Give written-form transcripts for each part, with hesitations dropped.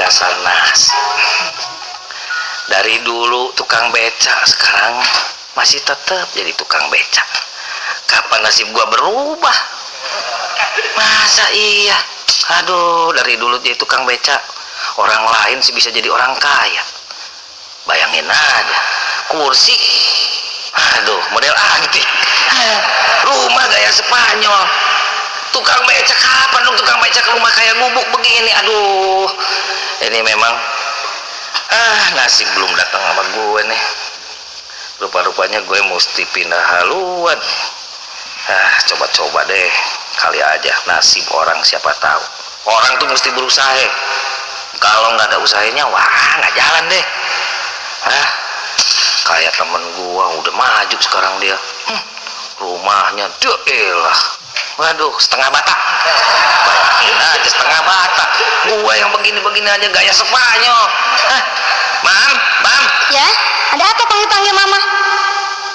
Dasar nasi. Dari dulu tukang beca, sekarang masih tetap jadi tukang beca. Kapan nasib gua berubah? Masa iya? Aduh, dari dulu jadi tukang beca, orang lain sih bisa jadi orang kaya. Bayangin aja, kursi, aduh, model antik, rumah gaya Spanyol. Tukang beca kapan dong tukang beca ke rumah kayak gubuk begini? Aduh, ini memang nasib belum datang sama gue nih. Rupa-rupanya gue mesti pindah haluan. Coba-coba deh, kali aja nasib orang, siapa tahu. Orang tuh mesti berusaha. Kalau nggak ada usahanya, wah nggak jalan deh. Kayak temen gue udah maju sekarang dia. Rumahnya elah. Waduh, setengah bata. Bayangin aja setengah bata. Gua yang begini-begini aja gaya Spanyol. Mam. Ya, ada apa panggil-panggil mama?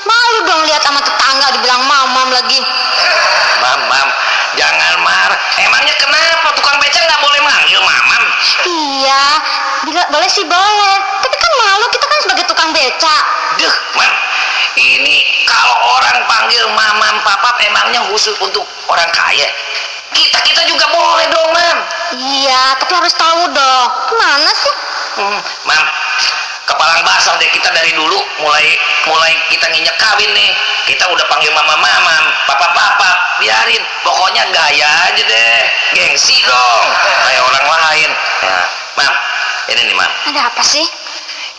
Malu dong lihat sama tetangga dibilang mamam lagi. Mam, jangan marah. Emangnya kenapa tukang beca nggak boleh manggil mamam? Iya, boleh sih boleh. Tapi kan malu, kita kan sebagai tukang beca. Duh, Mam. Ini kalau orang panggil mamam papap emangnya khusus untuk orang kaya? Kita juga boleh dong, Mam. Iya, tapi harus tahu dong. Kemana sih? Mam, kepalang basah deh kita dari dulu mulai kita nginjek kawin nih. Kita udah panggil mamam, papa, biarin. Pokoknya gaya aja deh, gengsi dong, kayak orang lain. Nah, Mam, ini nih Mam. Ada apa sih?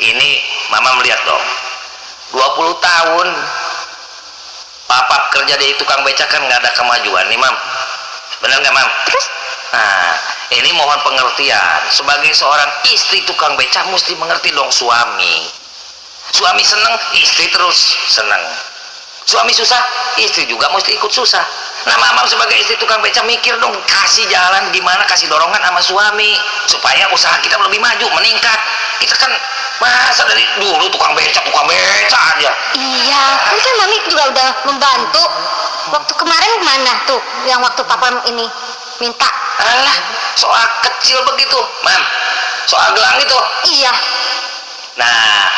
Ini Mama melihat dong. 20 tahun papa kerja di tukang beca kan nggak ada kemajuan nih Mam. Bener nggak Mam? Terus? Nah, ini mohon pengertian. Sebagai seorang istri tukang beca mesti mengerti dong suami. Suami seneng, istri terus seneng. Suami susah, istri juga mesti ikut susah. Nah, Mamam sebagai istri tukang beca mikir dong, kasih jalan gimana, kasih dorongan sama suami supaya usaha kita lebih maju, meningkat. Kita kan masa dari dulu tukang beca aja. Iya, kan mami juga udah membantu. Waktu kemarin mana tuh yang waktu papa ini minta? Alah, soal kecil begitu, Mam. Soal gelang itu. Iya. Nah,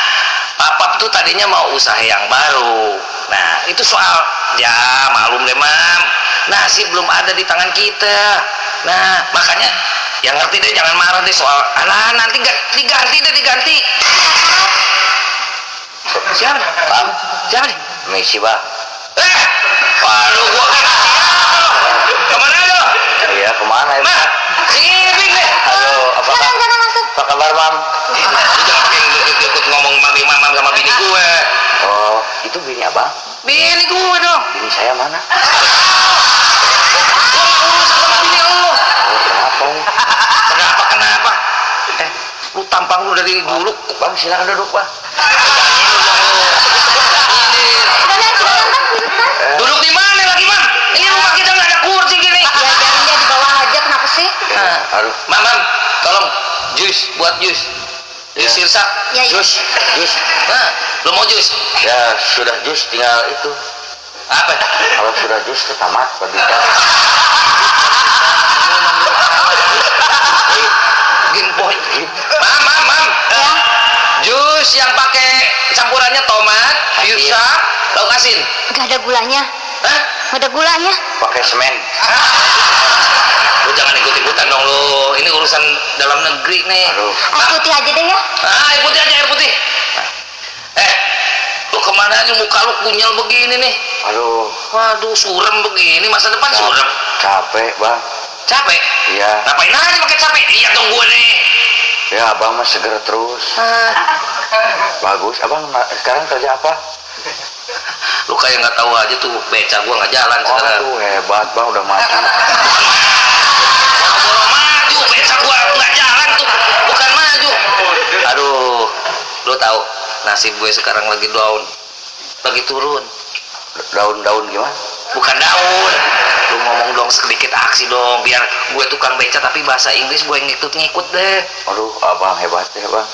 papa tuh tadinya mau usaha yang baru. Nah, itu soal ya malum deh Mam. Nasib belum ada di tangan kita. Nah, makanya yang ngerti deh, jangan marah deh soal nanti diganti. Siapa? Bang, siapa nih? Messi Bang. Waduh, gua kemana lo? Iya, kemana ya? Mak, sini deh. Halo, Jangan masuk. apa kabar Mam? Jangan ikut ngomong mami mamam sama bini gue. Oh, itu bini abang? Bini gue dong. Bini saya mana? Gue gak urusan sama bini lo. Oh, kenapa? Lu tampang lu dari dulu. Bang, silakan duduk Bang. Duduk di mana lagi Mam? Ini rumah kita nggak ada kursi gini. Ya biarin dia di bawah aja, kenapa sih? Aduh, Mam, tolong buat jus sirsak. Ya, jus. Nah, lu mau jus? Ya sudah jus, tinggal itu. Apa? Kalau sudah jus itu tamat berbicara. Gimboy. Mam. Ya. Jus yang pakai campurannya tomat, sirsak, lauk asin. Gak ada gulanya. Hah? Gak ada gulanya. Pakai semen. Lu jangan ikut-ikutan dong lu. Ini urusan dalam negeri nih. Air putih aja deh ya. Air putih. Lu kemana aja, muka lu kunyel begini nih? Waduh, surem begini, masa depan surem. Capek Bang. Capek? Iya. Ngapain aja pakai capek? Lihat dong gue nih. Ya Abang mah seger terus. Bagus. Abang sekarang kerja apa? Lu kayak nggak tahu aja tuh, beca gua nggak jalan sekarang. Waduh hebat Bang, udah maju. Boro-boro maju, beca gua nggak jalan tuh, bukan maju. Aduh, lu tahu nasib gue sekarang lagi down, lagi turun. Daun-daun gimana? Bukan daun. Lu ngomong dong sedikit aksi dong, biar gue tukang beca tapi bahasa Inggris gue ngikut deh. Aduh, Abang hebat ya Bang.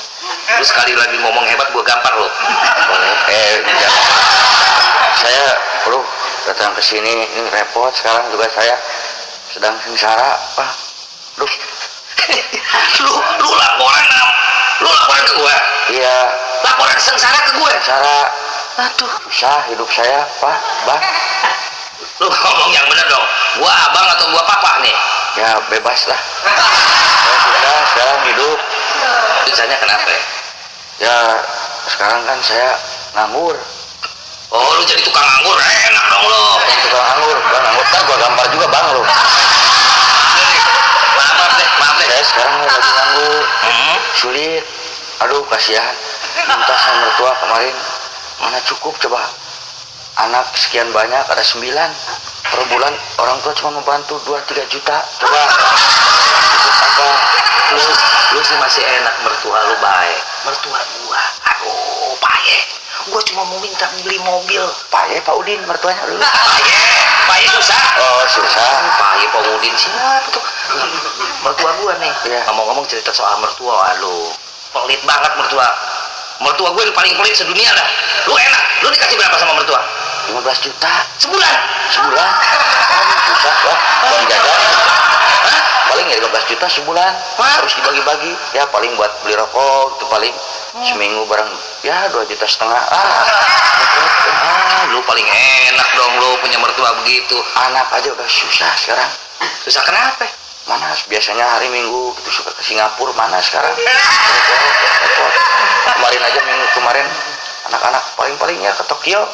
Lu sekali lagi ngomong hebat gue gampar lo. Jangan. Saya datang ke sini ini repot, sekarang juga saya sedang sengsara Bang. Lu laporan apa? Lu laporan ke gua? Iya. Laporan sengsara ke gua? Sengsara. Aduh. Susah hidup saya, Pak, Bang. Lu ngomong yang bener dong. Gua abang atau gua papa nih? Ya bebas lah. Saya sudah sekarang hidup. Susahnya kenapa? Ya sekarang kan saya nganggur. Oh, lu jadi tukang anggur, enak dong lu. Tukang anggur, bang anggur kan gua gampar juga bang lu. Maaf deh. Saya sekarang lagi nganggur. Sulit. Aduh kasihan. Minta sama mertua kemarin. Mana cukup coba. Anak sekian banyak ada 9. Per bulan orang tua cuma membantu 2-3 juta. Coba. Apa? Lu sih masih enak, mertua lu baik. Mertua gua, aduh baik. Gua cuma mau minta beli mobil. Paye Pak Udin mertuanya lu. Paye susah. Oh susah. Paye Pak Udin siapa tuh? Mertua gua nih. Iya. Ngomong-ngomong cerita soal mertua, aduh pelit banget mertua. Mertua gue yang paling pelit sedunia dah. Lu enak, lu dikasih berapa sama mertua? 15 juta Sebulan. sebulan. Susah lah. Uang jajan. Paling ya 15 juta sebulan. Harus dibagi-bagi. Ya paling buat beli rokok itu paling seminggu barang ya 2,5 juta. Lu paling enak dong lu punya mertua begitu. Anak aja udah susah sekarang. Susah kenapa? Mana biasanya hari Minggu gitu suka ke Singapura, mana sekarang repot. Kemarin aja minggu kemarin anak-anak paling-palingnya ke Tokyo.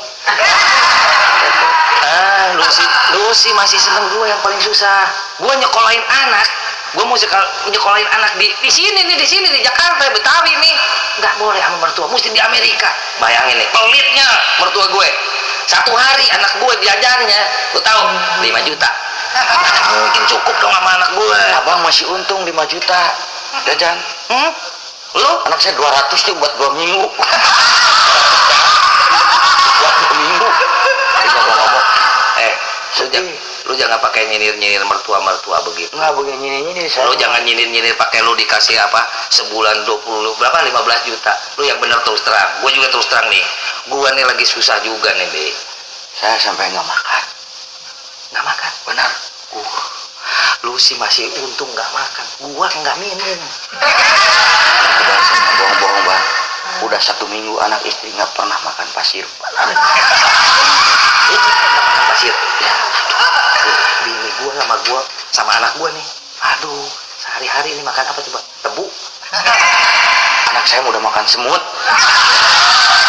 Lu sih masih seneng gue yang paling susah. Gue nyekolahin anak, gue mau nyekolahin anak di sini di Jakarta, Betawi nih. Nggak boleh sama mertua, mesti di Amerika. Bayangin nih, pelitnya mertua gue. Satu hari anak gue jajannya, lu tahu 5 juta. Mungkin cukup dong sama anak gue. Abang masih untung 5 juta jajan. Lu? Anak saya 200 tuh buat 2 minggu. Buat 2 minggu. Ini ngomong-ngomong, lu jangan pakai nyinir mertua begitu. Nggak boleh nyinir saya. Lu jangan nyinir pakai lu dikasih apa sebulan 20 berapa 15 juta. Lu yang bener terus terang. Gue juga terus terang nih. Gue nih lagi susah juga nih, Be. Saya sampai nggak makan. Nggak makan? Benar. Lu sih masih untung nggak makan. Gua nggak minum. Udah bohong-bohong bang. Udah 1 minggu anak istri nggak pernah makan pasir. Itu nggak makan pasir. Ya. Bini gua sama anak gua nih. Aduh, sehari-hari ini makan apa coba? Tebu. Anak saya udah makan semut.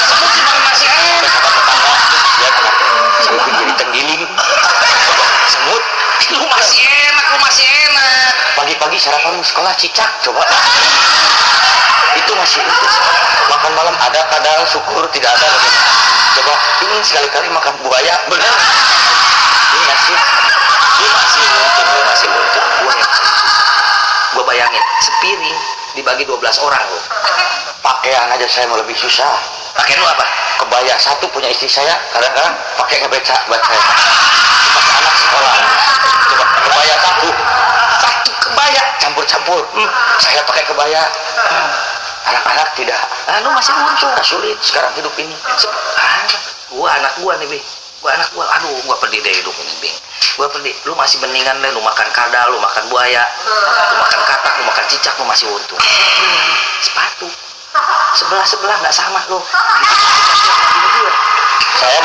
Semut dimakan masih enak. Tetangga lihat anaknya semutnya jadi tenggiling. Semut. Lu masih enak. Pagi-pagi sarapan sekolah cicak coba. Itu masih itu. Makan malam ada kadang syukur tidak ada bagaimana. Coba ini sekali-kali makan buaya bener. Ini nasi. Lu masih untung. Gua bayangin sepiring dibagi 12 orang lu. Pakaian aja saya mau lebih susah. Pakaian lu apa? Kebaya satu punya istri saya kadang-kadang pakai ngebeca buat saya. Pakai anak sekolah. Coba kebaya satu kebaya campur-campur. Saya pakai kebaya. Anak-anak tidak. Lu masih untung. Sulit sekarang hidup ini. Gua anak gua nih, Bing. Aduh, gua pedih deh hidup ini, Bing. Gua pedih. Lu masih mendingan deh, lu makan kadal, lu makan buaya, lu makan katak, lu makan cicak, lu masih untung. Sepatu. Sebelah nggak sama lu. Saya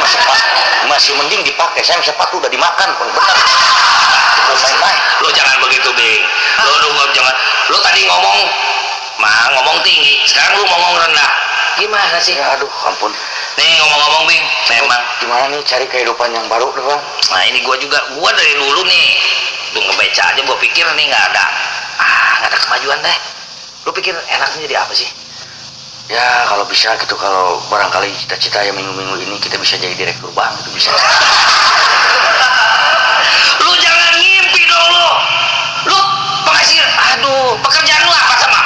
masih mending dipakai. Saya sepatu udah dimakan pun benar. Main-main. Lu jangan begitu, Bing. Lu tadi ngomong tinggi, sekarang lu ngomong rendah. Gimana sih? Ya aduh, ampun. Nih ngomong-ngomong, Bing, memang gimana nih cari kehidupan yang baru deh bang? nah ini gua dari dulu nih tuh ngebaca aja gua pikir nih nggak ada kemajuan deh. Lu pikir enaknya jadi apa sih? Ya kalau bisa gitu, kalau barangkali cita-cita yang minggu-minggu ini kita bisa jadi direktur bank itu bisa. Lu jangan ngimpi dong lu penghasilan, aduh pekerjaan lu apa sama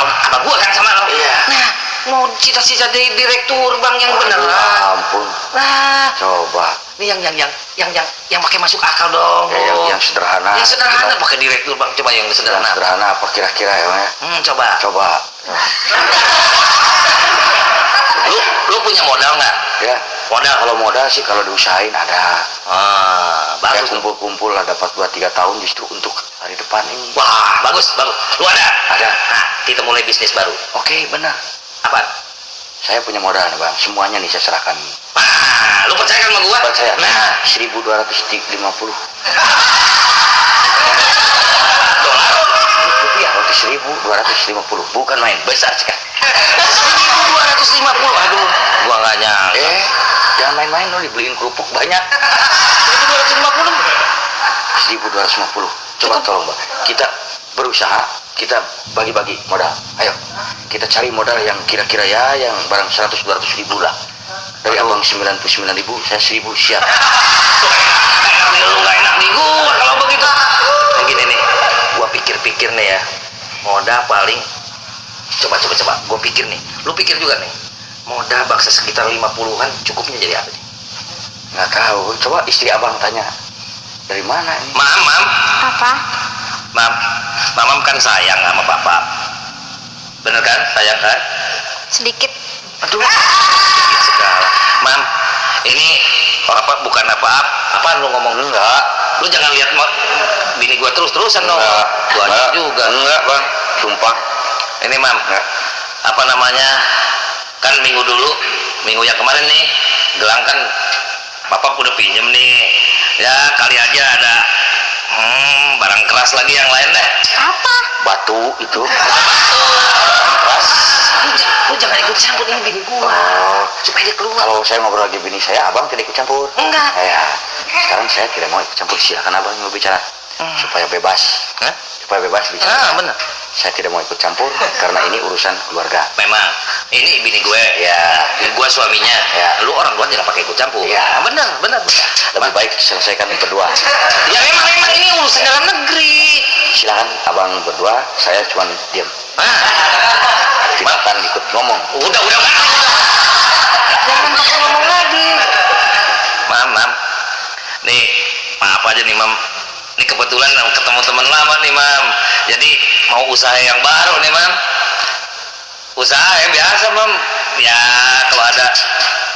gua kan sama lo. Iya. Nah mau cita-cita jadi direktur bank yang beneran. Ampun. Nah Coba. ini yang pakai masuk akal dong. Ya, yang sederhana. Yang sederhana pakai direktur bank, coba yang sederhana. Yang sederhana apa kira-kira ya bang? Coba. Lu punya modal nggak? Ya. Modal, kalau modal sih kalau diusahain ada. Bagus. Kumpul-kumpul lah dapat 2-3 tahun justru untuk hari depan ini. Wah, bagus. Lu ada? Ada. Nah, kita mulai bisnis baru. Oke, benar. Apa? Saya punya modal nih bang, semuanya nih saya serahkan. Lu percaya kan sama gua? Percaya. Nah, 1.250 rupiah. 1.250, bukan main, besar sekali. 1.250. Aduh, gua nggak nyangka. Jangan main-main lo, dibeliin kerupuk banyak. 1.250. Coba tolong bang, kita berusaha, kita bagi-bagi modal. Ayo, kita cari modal yang kira-kira ya, yang barang 100-200 ribu lah. Dari abang 99 ribu, saya 1.000 siap. Lu nggak enak nih gua kalau begitu. Nah, gini nih, gua pikir-pikir nih ya, modal paling coba gua pikir nih, lu pikir juga nih, modal bangsa sekitar 50-an cukupnya jadi apa nih? Nggak tahu, coba istri abang tanya, dari mana ini? Mam, Apa? Mamam kan sayang sama papa, bener kan? Sayang kan? Sedikit. Aduh, sedikit segala. Mam, ini apa bukan apa lu ngomong enggak? Lu jangan lihat bini gua terus-terusan dong. Gua aja juga. Enggak bang, sumpah. Ini mam, apa namanya? Kan minggu yang kemarin nih, gelang kan papa udah pinjem nih. Ya kali aja ada barang keras lagi yang lain deh. Apa? Batu itu. Keras. Lu jangan ikut campur ini bini gua. Supaya dia keluar. Kalau saya ngobrol lagi bini saya, abang tidak ikut campur. Enggak. Sekarang saya tidak mau ikut campur, silakan abang mau bicara. Supaya bebas. Hah? Supaya bebas bicara. Bener. Saya tidak mau ikut campur karena ini urusan keluarga. Memang ini bini gue ya, gue suaminya Ya. Lu orang luar jangan pakai ikut campur. Ya. Bener. Lebih baik selesaikan berdua. Ya memang ini urusan dalam negeri. Silakan abang berdua, saya cuma diam. Tidak akan ikut ngomong. Udah jangan pakai ngomong lagi. Mam, nih maaf aja nih mam, ini kebetulan ketemu teman lama nih mam, jadi mau usaha yang baru nih mam. Usaha yang biasa mam, ya kalau ada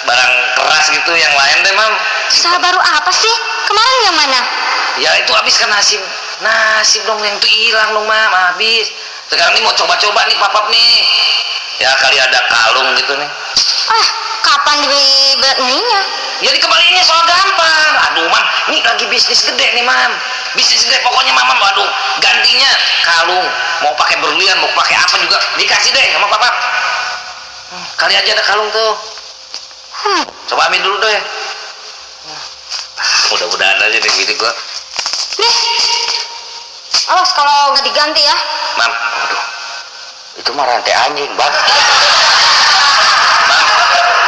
barang keras gitu yang lain deh mam. Usaha baru apa sih? Kemarin yang mana? Ya itu habis kan nasib dong, yang itu hilang dong mam, habis. Sekarang ini mau coba-coba nih papap nih, ya kali ada kalung gitu nih. Kapan dibelinya? Ya dikembaliinnya soal gampang. Aduh mam, ini lagi bisnis gede nih mam, bisnis gede pokoknya mamam. Aduh, gantinya kalung, mau pakai berlian, mau pakai apa juga dikasih deh sama papa. Kali aja ada kalung tuh. Coba ambil dulu deh. Mudah-mudahan aja deh gitu gua. Nih. Awas kalau nggak diganti ya. Mam, Aduh, itu mah rantai anjing bang. mam,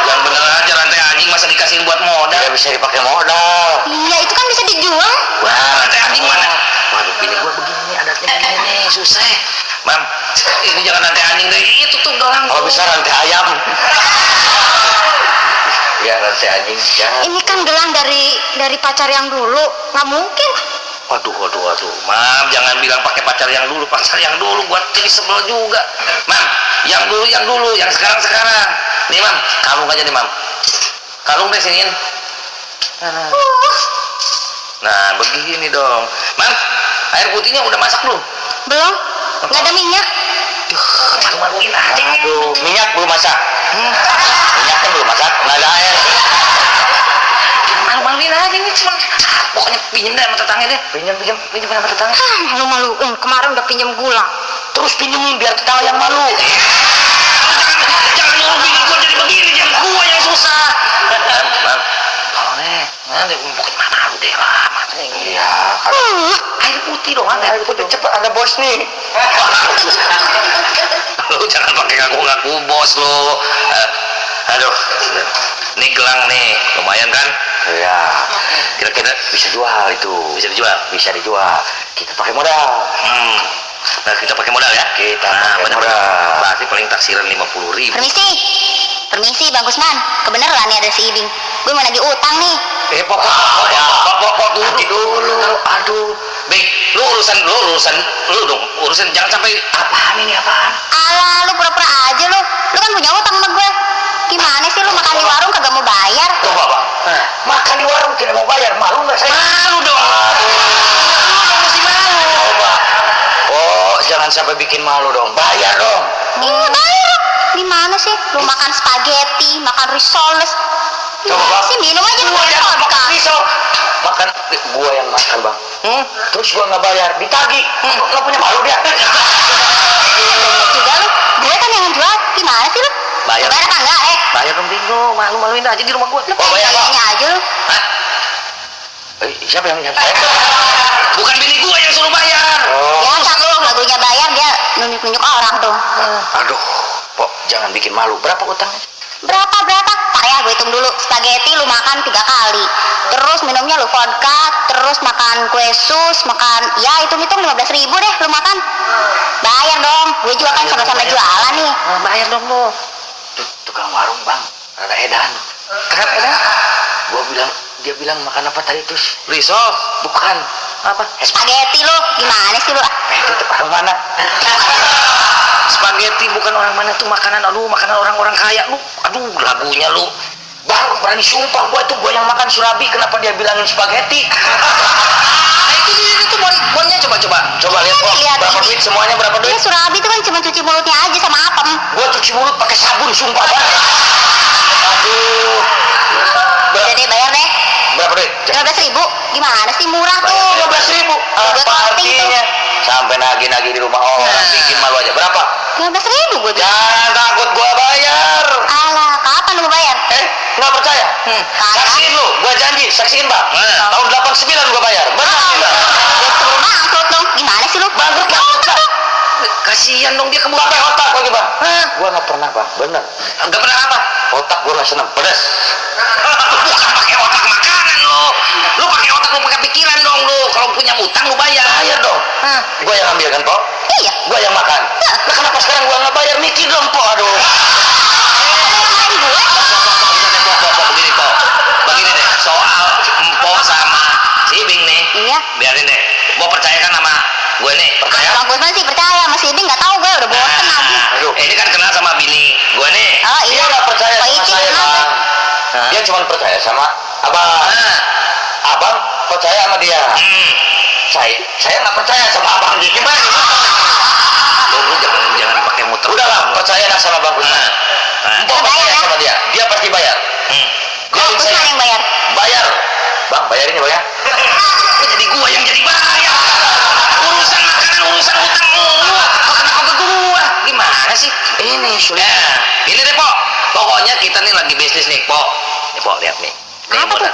yang bener aja rantai anjing masa dikasihin buat modal. Tidak bisa dipakai modal. Iya, itu kan bisa dijual. Wah, rantai anjing mana? Waduh, bini gua begini nih, adatnya begini nih, susah. Mam, ini jangan rantai anjing deh, itu tuh gelang. Kalau bisa rantai ayam. Ya rantai anjing, jangan. Ini kan gelang dari pacar yang dulu. Nggak mungkin. Waduh, mam, jangan bilang pakai pacar yang dulu buat jadi sebel juga. Mam, yang dulu, yang sekarang. Nih mam, kalung aja nih mam. Kalung deh siniin. Nah, begini dong. Mam, air putihnya udah masak belum? Belum. Nggak ada minyak. Malu-maluin aja. Aduh, minyak belum masak. Minyaknya belum masak, nggak ada air. Malu-maluin aja ini cuma. Pokoknya pinjem deh sama tetangga deh. Pinjem sama tetangga. Malu-maluin. Kemarin udah pinjam gula. Terus pinjemin biar tetangga yang malu. Jangan nyuruh bini gua jadi begini, jangan gua yang susah. Mam, kalau nanti pokoknya malu deh lah, matanya. Iya, Air putih dong, air putih. cepet ada bos nih. Lu jangan pakai ngaku-ngaku bos lu. Aduh, ini gelang nih, lumayan kan? Iya, Kira-kira bisa jual itu. bisa dijual. Bisa dijual. Kita pakai modal. Nah, kita pakai modal ya. Kita pakai bener-bener. modal. Berarti paling taksiran 50.000. Permisi Bang Gusman. Kebeneran nih ada si Ibing. Gue mau nagih utang nih. Pok dulu. Aduh, Bing, lu urusan jangan sampai apaan ini apaan? Alah, lu pura-pura aja lu. Lu kan punya utang sama gue. Gimana sih lu makan di warung kagak mau bayar? Coba bang, makan di warung tidak mau bayar, malu nggak saya? Malu dong. Lu dong mesti malu. Coba. Oh, jangan Jangan sampai bikin malu dong. Bayar dong. Iya bayar. Gimana sih? Lu makan spaghetti, makan risoles. Coba bang. Sih minum aja Gua pakai yang vodka. makan risol. Makan gua yang makan bang. Terus gua nggak bayar, ditagih. Nggak punya malu dia. Juga lu, gue kan yang jual. Gimana sih lu? Bayar. Bayar apa enggak? Bayar dong Dino, malu-maluin aja di rumah gua. Lu Oh, bayar, Bang. kayaknya aja lu. Hah? Siapa yang saya? Bukan bini gua yang suruh bayar. Oh. Biasa lu lagunya bayar dia nunjuk-nunjuk orang tuh. Aduh, Pok, jangan bikin malu. Berapa utangnya? Berapa? Tak ya, gue hitung dulu. Spaghetti lu makan 3 kali. Terus minumnya lu vodka, terus makan kue sus, makan ya hitung-hitung 15.000 deh lu makan. Bayar dong. Gue juga kan sama-sama jualan nih. Bayar dong lu. Tukang warung bang, rada edan. Kenapa edan? Dia bilang makan apa tadi terus? Risol. Bukan. Apa? Spaghetti lu, gimana sih lu? Itu orang mana? Spaghetti bukan orang mana tuh makanan. Aduh, makanan orang-orang kaya lu. Aduh, lagunya lu. Bang, berani sumpah gua yang makan surabi, kenapa dia bilangin spaghetti? Itu bonnya coba. Coba lihat Pok, Lihat berapa ini. duit semuanya berapa Ini duit? surabi tuh kan cuma cuci mulutnya aja sama apem. Gua cuci mulut pakai sabun sumpah bang. Aduh. Udah deh bayar deh. Berapa duit? 15.000. Gimana sih murah tuh? 15.000. Buat Apa outing artinya? Sampai nagih-nagih di rumah orang, bikin malu aja. Berapa? 15.000 gue bilang. Jangan takut gua bayar. Alah, kapan lu mau bayar? Nggak percaya? Kagak. Saksiin lu, gua janji, saksiin bang. Tahun 89 gua bayar. Benar tidak? Gue suruh bangkrut dong. Gimana sih lu? Bangkrut Ya, bangkrut otak lah. lu. Kasihan dong dia kebuka. Pakai otak lagi bang. Gua nggak pernah bang, bener. Enggak pernah apa? Otak gua nggak seneng, pedas. Bukan pakai otak makanan lo. Lu pakai otak lu pakai pikiran dong lu. Kalau punya utang lu bayar. Bayar dong. Gua yang ambil kan Pok? Iya. Gua yang makan. Nah, kenapa sekarang gua nggak bayar? Mikir dong Pok, aduh. Main gue. Begini Pok. Begini deh. Soal Empok sama si Ibing nih. Iya. Biarin deh. Mau percayakan sama gue nih. Percaya? Bang Gusman sih percaya, masih Ibing nggak tahu gue udah bosen lagi. Aduh. Ini kan kenal sama bini gue nih. Oh Dia iya. nggak percaya Pak sama Icin saya kenal bang. kan? Hah? Dia cuma percaya sama abang. Abang percaya sama dia. Saya nggak percaya sama abang. Gimana? Lu jangan pakai muter. Udahlah, percayalah sama Bang Gusman. Empok Bayar percaya ya? sama dia pasti bayar. Kok Gusman yang bayar? Bayar. Bang, bayarin ya Bang ya. Jadi gua yang jadi bayar. Urusan makanan, urusan utang lu. Kenapa ke gua? Gimana sih? Ini sulit. Nah, ini deh, Pok. Pokoknya kita nih lagi bisnis nih, Pok. Nih, Pok, lihat nih. Nih, Apa modal. tuh?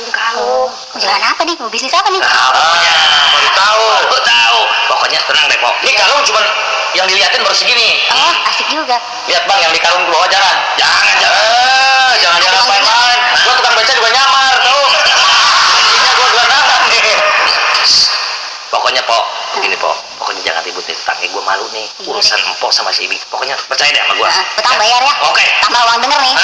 Kalung. Jalan apa nih? Mau bisnis apa nih? Nah, pokoknya baru tahu. Baru tahu. Pokoknya tenang deh, Pok. Ini kalung cuma yang dilihatin baru segini. Oh, asik juga. Lihat Bang, yang di kalung di bawah jangan. Jangan. Jangan jangan main-main. Gua tukang beca juga nyamar, tahu. Ini gua gelandangan nih. Pokoknya, Pok. Begini, Pok. Pokoknya jangan ribut nih, tetangga gua malu nih. Iya, Urusan Empok sama si Ibing. Pokoknya percaya deh sama gua. Utang bayar ya. Oke. Tambah uang denger nih.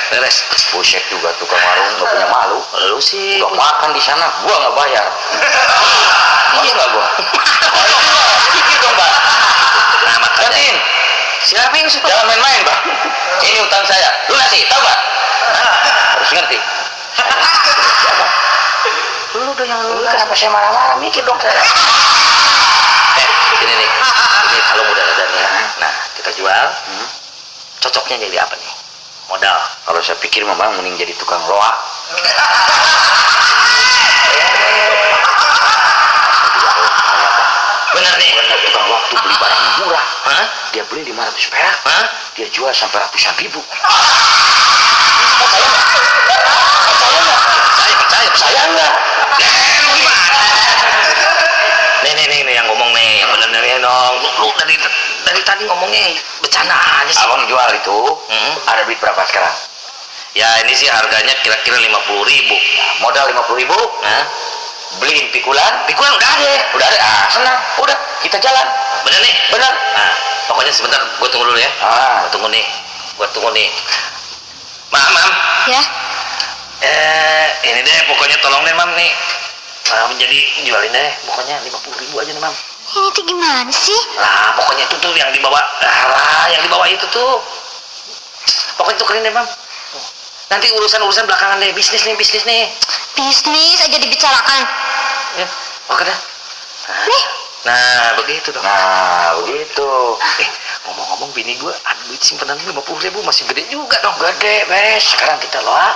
Beres. Buset juga tukang warung nggak punya malu. Lu sih. Udah makan di sana, gua nggak bayar. Malu nggak gua? Pikir dong Bang. Nah, makanya. Gantiin. Siapa yang suka? Jangan main-main Bang. Ini utang saya. Lunasi, tahu Bang? Harus ngerti. Lu udah yang Lu kenapa saya marah-marah? Mikir dong saya. Ini nih. Ini kalau udah ada nih ya. Nah, kita jual. Cocoknya jadi apa nih? Modal. Kalau saya pikir memang mending jadi tukang loak. Bener nih. Bener, tukang loak tuh beli barang yang murah. Hah? Dia beli 500 perak. Hah? Dia jual sampai ratusan ribu. Percaya nggak? Lu gimana? Nih yang ngomong nih, yang bener nih dong. Lu dari tadi ngomongnya bercanda aja sih. Abang jual itu, ada duit berapa sekarang? Ya ini sih harganya kira-kira 50.000. Nah, modal 50.000, Hah? beliin pikulan. Pikulan udah ada. Udah ada, senang. Udah, kita jalan. Bener nih? Bener. Nah, pokoknya sebentar gue tunggu dulu ya. Gue tunggu nih. Mam. Ya. Ini deh pokoknya tolong deh Mam nih. Jadi jualin deh pokoknya 50.000 aja nih Mam. Ini tuh gimana sih? Lah pokoknya itu tuh yang dibawa. Yang dibawa itu tuh. Pokoknya tukerin deh Mam. Nanti urusan belakangan deh, bisnis nih. Bisnis aja dibicarakan. Ya, oke dah. Nih, Nah, begitu dong. Nah, begitu. Ngomong-ngomong bini gua ada duit simpanan 50.000 masih gede juga dong. Gede, beres. Sekarang kita loa.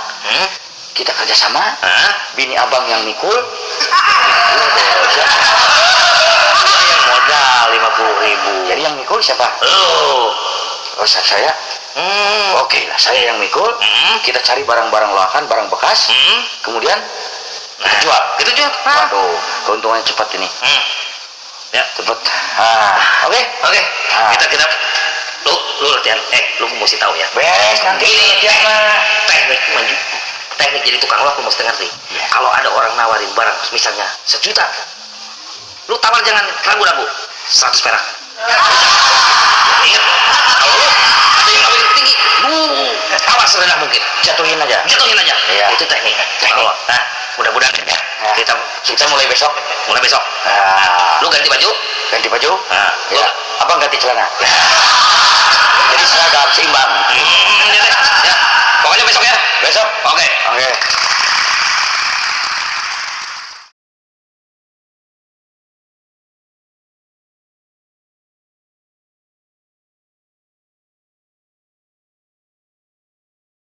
Kita kerjasama. Hah? Bini abang yang mikul. Gua yang modal 50.000. Jadi yang mikul siapa? Lu. Oh, saya. Oke lah, saya yang mikul. Kita cari barang-barang loakan, barang bekas. Kemudian kita jual. Kita jual. Waduh, keuntungannya cepat ini. Ya, Cepat. Oke. Nah. Kita lu latihan. Lu mesti tahu ya. Beres nanti. Ini Ya mah. teknik jadi tukang loak lu mesti ngerti. Kalau ada orang nawarin barang misalnya 1 juta, lu tawar jangan ragu-ragu. 100 perak. Ingat, kalau lu ada yang nawarin tinggi, tawar serendah mungkin. Jatuhin aja. Iya. Itu teknik. Nah, mudah-mudahan ya. Kita mulai besok. Lu ganti baju. Ya. Abang ganti celana. Jadi seragam seimbang. Ya. Pokoknya besok ya. Besok. Oke. Oke.